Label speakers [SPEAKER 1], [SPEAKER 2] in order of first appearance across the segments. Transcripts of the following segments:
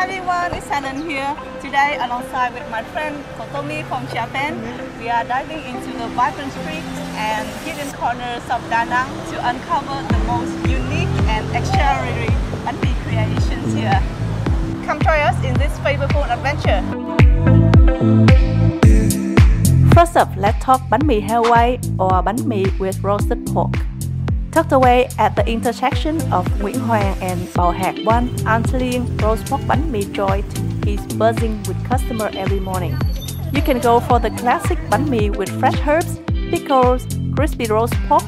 [SPEAKER 1] Hi everyone, it's Shannon here. Today, alongside with my friend Kotomi from Japan, we are diving into the vibrant streets and hidden corners of Da Nang to uncover the most unique and extraordinary bánh mì creations here. Come join us in this flavorful adventure. First up, let's talk bánh mì Hawaii or bánh mì with roasted pork. Tucked away at the intersection of Nguyễn Hoàng and Bào Hạc 1, An Liên roast pork bánh mì joint is buzzing with customers every morning. You can go for the classic bánh mì with fresh herbs, pickles, crispy roast pork,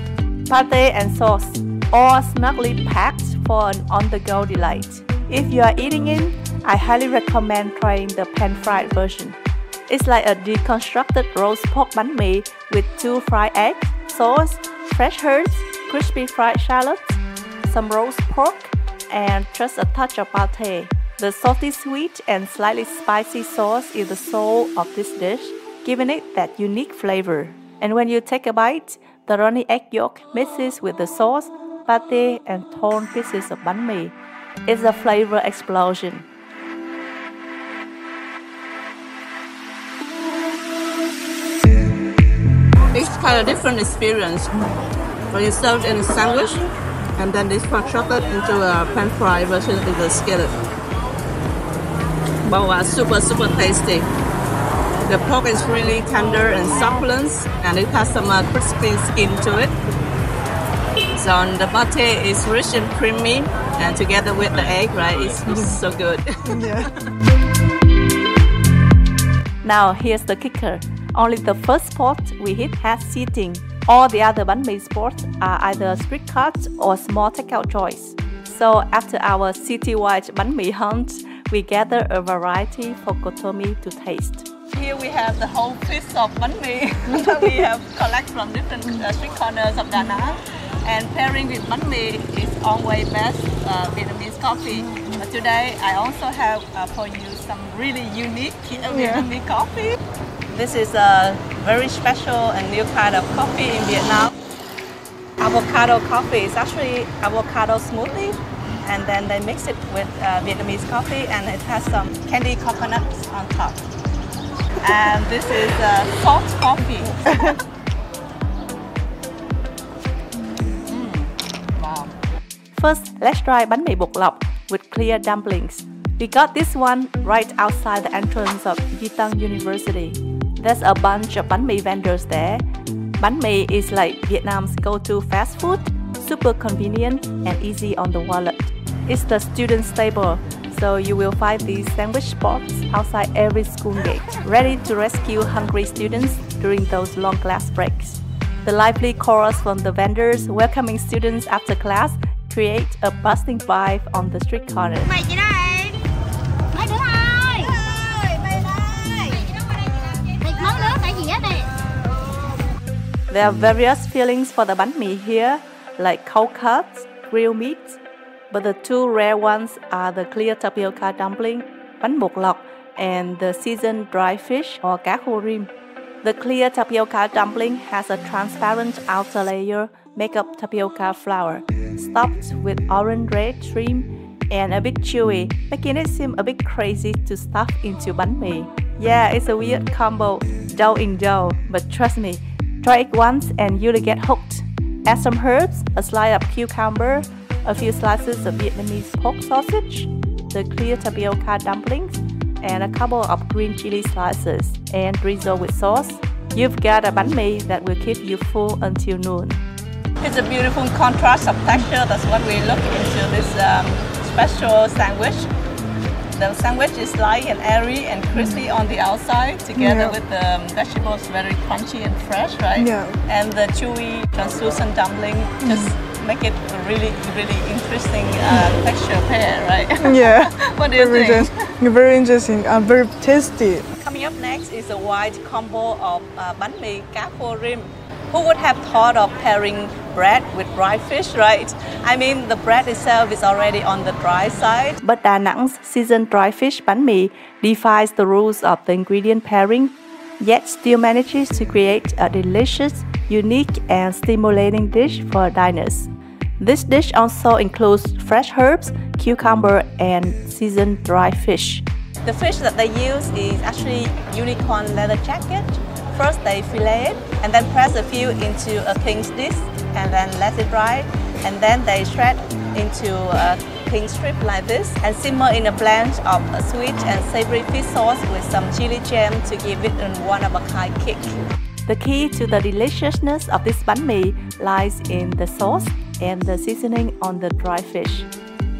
[SPEAKER 1] pate and sauce, all snugly packed for an on-the-go delight. If you are eating in, I highly recommend trying the pan-fried version. It's like a deconstructed roast pork bánh mì with 2 fried eggs, sauce, fresh herbs, crispy fried shallots, some roast pork, and just a touch of pate. The salty sweet and slightly spicy sauce is the soul of this dish, giving it that unique flavor. And when you take a bite, the runny egg yolk mixes with the sauce, pate, and torn pieces of bánh mì. It's a flavor explosion. It's kind of different experience. When you serve in a sandwich, and then it's constructed into a pan-fried version with the skillet. But super tasty. The pork is really tender and succulent, and it has some crispy skin to it. So the pate is rich and creamy, and together with the egg, right, it's so good. Yeah. Now here's the kicker. Only the first spot we hit has seating. All the other bánh mì spots are either street carts or small takeout joints. So after our citywide bánh mì hunt, we gather a variety for Kotomi to taste. Here we have the whole fist of bánh mì we have collected from different street corners of Da Nang. And pairing with bánh mì is always best Vietnamese coffee. But today I also have for you some really unique Vietnamese coffee. This is a very special and new kind of coffee in Vietnam. Avocado coffee is actually avocado smoothie, and then they mix it with Vietnamese coffee, and it has some candy coconuts on top. And this is salt coffee. Wow. First, let's try bánh mì bột lọc with clear dumplings. We got this one right outside the entrance of Yi Tăng University. There's a bunch of bánh mì vendors there. Bánh mì is like Vietnam's go-to fast food, super convenient and easy on the wallet. It's the student staple, so you will find these sandwich spots outside every school gate, ready to rescue hungry students during those long class breaks. The lively chorus from the vendors welcoming students after class create a bustling vibe on the street corner. There are various fillings for the bánh mì here, like cold cuts, grilled meat, but the 2 rare ones are the clear tapioca dumpling, bánh bột lọc, and the seasoned dry fish or cá khô rim. The clear tapioca dumpling has a transparent outer layer made of tapioca flour, stuffed with orange red shrimp, and a bit chewy, making it seem a bit crazy to stuff into bánh mì. Yeah, it's a weird combo, dough in dough, but trust me, try it once and you'll get hooked. Add some herbs, a slice of cucumber, a few slices of Vietnamese pork sausage, the clear tapioca dumplings, and a couple of green chili slices, and drizzle with sauce. You've got a bánh mì that will keep you full until noon. It's a beautiful contrast of texture. That's what we look into this special sandwich. The sandwich is light and airy and crispy on the outside, together with the vegetables very crunchy and fresh, right? Yeah. And the chewy, translucent dumpling just make it a really interesting texture pair, right? Yeah. What do you think?
[SPEAKER 2] Very interesting and very tasty.
[SPEAKER 1] Coming up next is a wide combo of bánh mì cá khô rim. Who would have thought of pairing bread with dry fish, right? I mean, the bread itself is already on the dry side. But Da Nang's seasoned dry fish bánh mì defies the rules of the ingredient pairing, yet still manages to create a delicious, unique and stimulating dish for diners. This dish also includes fresh herbs, cucumber, and seasoned dry fish. The fish that they use is actually unicorn leather jacket. First they fillet it and then press a few into a king's dish and then let it dry. And then they shred into a thin strip like this and simmer in a blend of a sweet and savory fish sauce with some chili jam to give it a one-of-a-kind kick. The key to the deliciousness of this bánh mì lies in the sauce and the seasoning on the dry fish.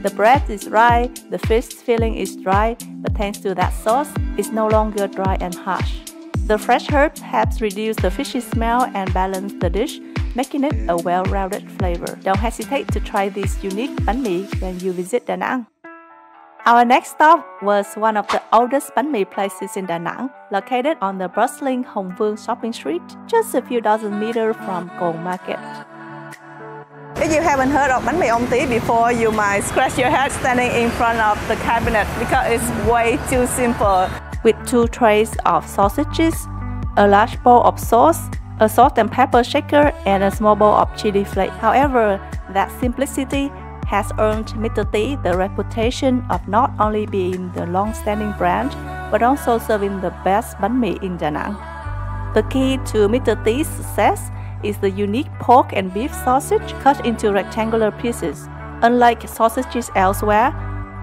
[SPEAKER 1] The bread is dry, the fish filling is dry, but thanks to that sauce, it's no longer dry and harsh. The fresh herbs helps reduce the fishy smell and balance the dish, making it a well-rounded flavor. Don't hesitate to try this unique bánh mì when you visit Da Nang. Our next stop was one of the oldest bánh mì places in Da Nang, located on the bustling Hồng Vương shopping street, just a few dozen meters from Cồn Market. If you haven't heard of bánh mì ông Tí before, you might scratch your head standing in front of the cabinet because it's way too simple. With 2 trays of sausages, a large bowl of sauce, a salt and pepper shaker, and a small bowl of chili flakes. However, that simplicity has earned Mr. Tí the reputation of not only being the long-standing brand, but also serving the best bánh mì in Da Nang. The key to Mr. Tí's success is the unique pork and beef sausage cut into rectangular pieces. Unlike sausages elsewhere,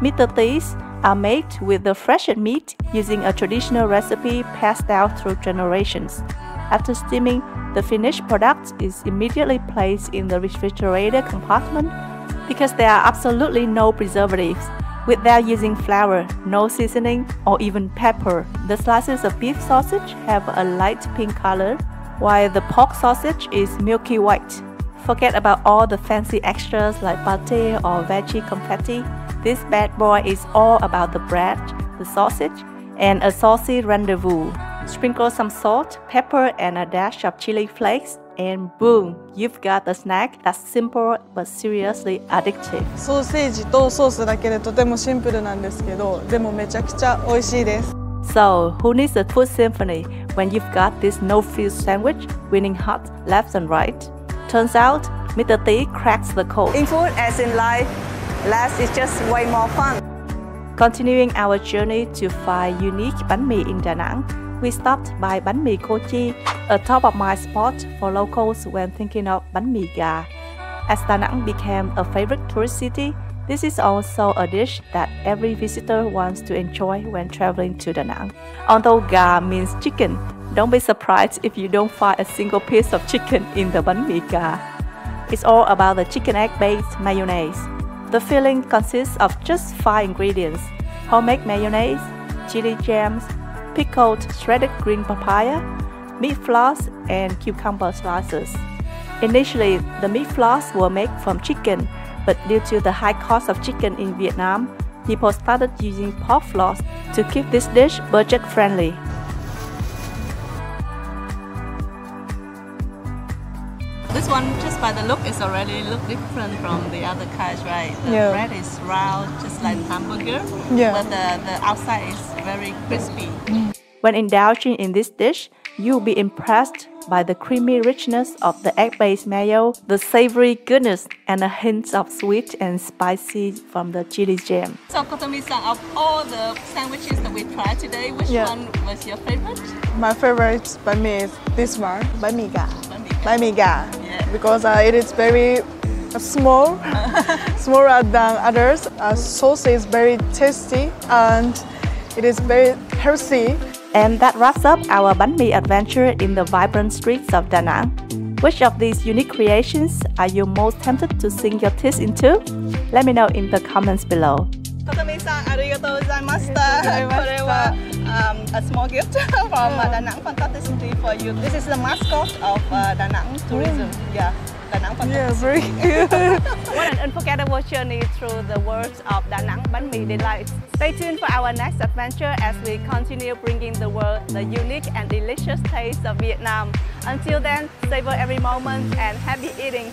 [SPEAKER 1] Mr. Tí's are made with the freshened meat using a traditional recipe passed down through generations. After steaming, the finished product is immediately placed in the refrigerator compartment because there are absolutely no preservatives. Without using flour, no seasoning, or even pepper, the slices of beef sausage have a light pink color, while the pork sausage is milky white. Forget about all the fancy extras like pate or veggie confetti. This bad boy is all about the bread, the sausage, and a saucy rendezvous. Sprinkle some salt, pepper, and a dash of chili flakes, and boom, you've got a snack that's simple but seriously addictive.
[SPEAKER 2] ソーセージとソースだけでとてもシンプルなんですけど、でもめちゃくちゃ美味しいです。
[SPEAKER 1] So, who needs a food symphony when you've got this no-frills sandwich winning hot left and right? Turns out, Mr. Tí cracks the code. In food as in life, less is just way more fun. Continuing our journey to find unique bánh mì in Da Nang, we stopped by Bánh mì Cô Chi, a top-of-mind spot for locals when thinking of bánh mì gà. As Da Nang became a favorite tourist city, this is also a dish that every visitor wants to enjoy when traveling to Da Nang. Although gà means chicken, don't be surprised if you don't find a single piece of chicken in the bánh mì gà. It's all about the chicken egg-based mayonnaise. The filling consists of just 5 ingredients: homemade mayonnaise, chili jams, pickled shredded green papaya, meat floss, and cucumber slices. Initially, the meat floss were made from chicken, but due to the high cost of chicken in Vietnam, people started using pork floss to keep this dish budget-friendly. This one, just by the look, is already look different from the other kinds, right? The bread is round, just like hamburger, but the outside is very crispy. When indulging in this dish, you'll be impressed by the creamy richness of the egg-based mayo, the savory goodness, and a hint of sweet and spicy from the chili jam. So, Kotomi-san, of all the sandwiches that we tried today, which one was your favorite?
[SPEAKER 2] My favorite bánh mì is this one, bánh mì gà. Bánh mì gà, because it is very small, smaller than others. Sauce is very tasty and it is very healthy.
[SPEAKER 1] And that wraps up our bánh mì adventure in the vibrant streets of Da Nang. Which of these unique creations are you most tempted to sink your teeth into? Let me know in the comments below. Kotomi-san, arigatou gozaimashita. A small gift from Da Nang Fantastic City for you. This is the mascot of Da Nang Tourism. Da Nang Fantastic
[SPEAKER 2] very cute.
[SPEAKER 1] What an unforgettable journey through the world of Da Nang Bánh Mì Delights. Stay tuned for our next adventure as we continue bringing the world the unique and delicious taste of Vietnam. Until then, savor every moment and happy eating.